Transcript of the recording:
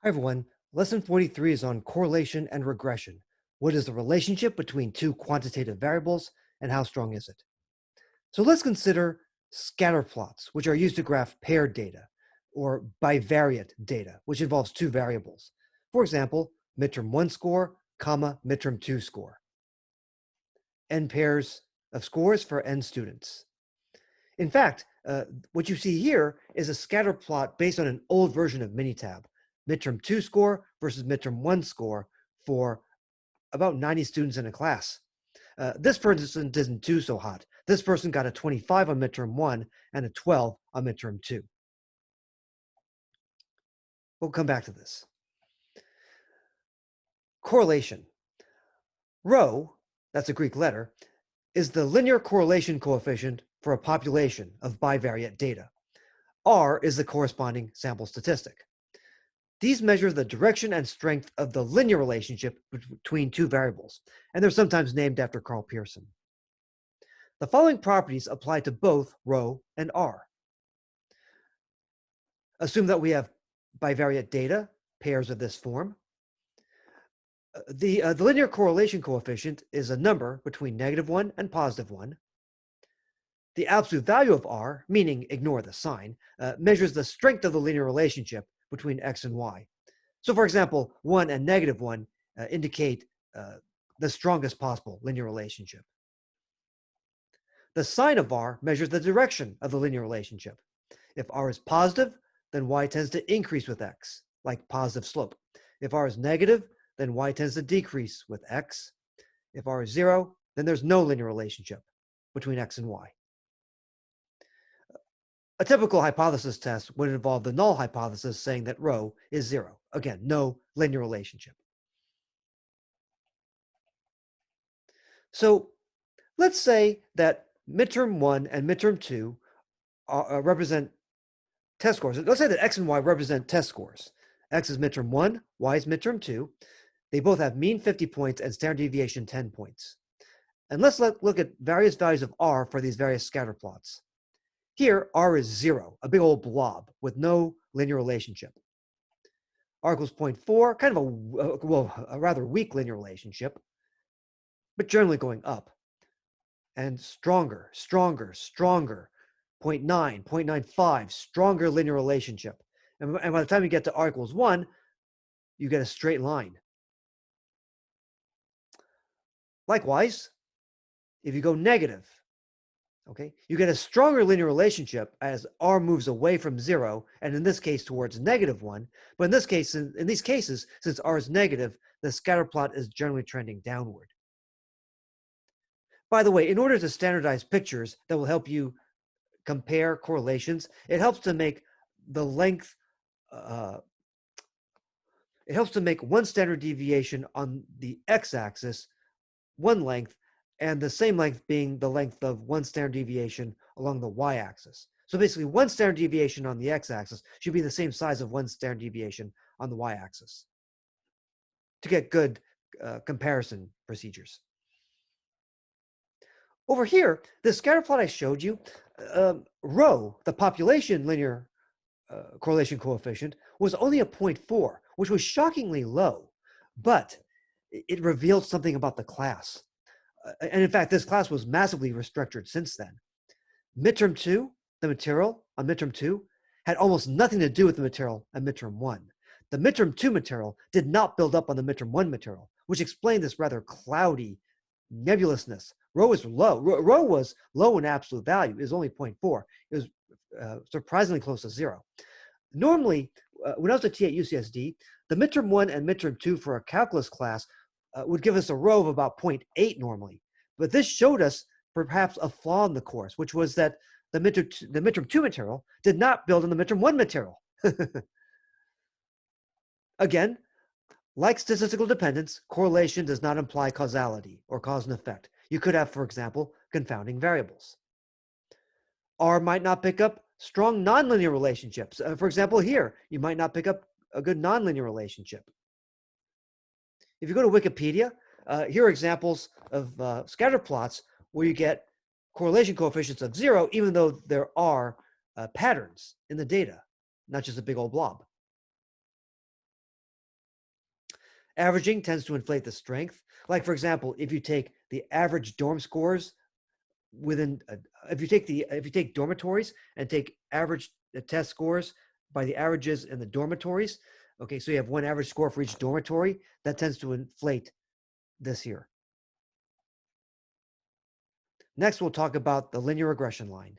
Hi everyone, lesson 43 is on correlation and regression. What is the relationship between two quantitative variables and how strong is it? So let's consider scatter plots, which are used to graph paired data, or bivariate data, which involves two variables. For example, midterm 1 score, comma, midterm 2 score. N pairs of scores for N students. In fact, what you see here is a scatter plot based on an old version of Minitab, midterm 2 score versus midterm 1 score for about 90 students in a class. This person didn't do so hot. This person got a 25 on midterm 1 and a 12 on midterm 2. We'll come back to this. Correlation. Rho, that's a Greek letter, is the linear correlation coefficient for a population of bivariate data. R is the corresponding sample statistic. These measure the direction and strength of the linear relationship between two variables, and they're sometimes named after Carl Pearson. The following properties apply to both rho and R. Assume that we have bivariate data, pairs of this form. The linear correlation coefficient is a number between -1 and +1. The absolute value of R, meaning ignore the sign, measures the strength of the linear relationship between x and y. So for example, 1 and -1 indicate the strongest possible linear relationship. The sign of R measures the direction of the linear relationship. If R is positive, then y tends to increase with x, like positive slope. If R is negative, then y tends to decrease with x. If R is 0, then there's no linear relationship between x and y. A typical hypothesis test would involve the null hypothesis saying that rho is 0. Again, no linear relationship. So let's say that midterm 1 and midterm 2 represent test scores. Let's say that x and y represent test scores. X is midterm 1, y is midterm 2. They both have mean 50 points and standard deviation 10 points. And let's look at various values of R for these various scatter plots. Here, R is 0, a big old blob with no linear relationship. R equals 0.4, kind of a rather weak linear relationship, but generally going up. And stronger, stronger, stronger. 0.9, 0.95, stronger linear relationship. And by the time you get to R equals 1, you get a straight line. Likewise, if you go negative, okay, you get a stronger linear relationship as R moves away from 0, and in this case towards -1. But in this case, in these cases, since R is negative, the scatter plot is generally trending downward. By the way, in order to standardize pictures that will help you compare correlations, it helps to make the length, it helps to make one standard deviation on the x-axis one length, and the same length being the length of one standard deviation along the y-axis. So basically, one standard deviation on the x-axis should be the same size of one standard deviation on the y-axis to get good comparison procedures. Over here, the scatter plot I showed you, rho, the population linear correlation coefficient, was only a 0.4, which was shockingly low, but it revealed something about the class. And in fact, this class was massively restructured since then. Midterm 2, the material on midterm 2, had almost nothing to do with the material on midterm 1. The midterm 2 material did not build up on the midterm 1 material, which explained this rather cloudy nebulousness. Rho is low. Rho was low in absolute value. It was only 0.4. It was surprisingly close to 0. Normally, when I was a T at UCSD, the midterm 1 and midterm 2 for a calculus class would give us a rho of about 0.8 normally. But this showed us perhaps a flaw in the course, which was that the midterm 2 material did not build on the midterm 1 material. Again, like statistical dependence, correlation does not imply causality or cause and effect. You could have, for example, confounding variables. R might not pick up strong nonlinear relationships. For example, here, you might not pick up a good nonlinear relationship. If you go to Wikipedia, here are examples of scatter plots where you get correlation coefficients of 0, even though there are patterns in the data, not just a big old blob. Averaging tends to inflate the strength. Like, for example, if you take the average dorm scores within, if you take dormitories and take average test scores by the averages in the dormitories, okay, so you have one average score for each dormitory, that tends to inflate this here. Next, we'll talk about the linear regression line.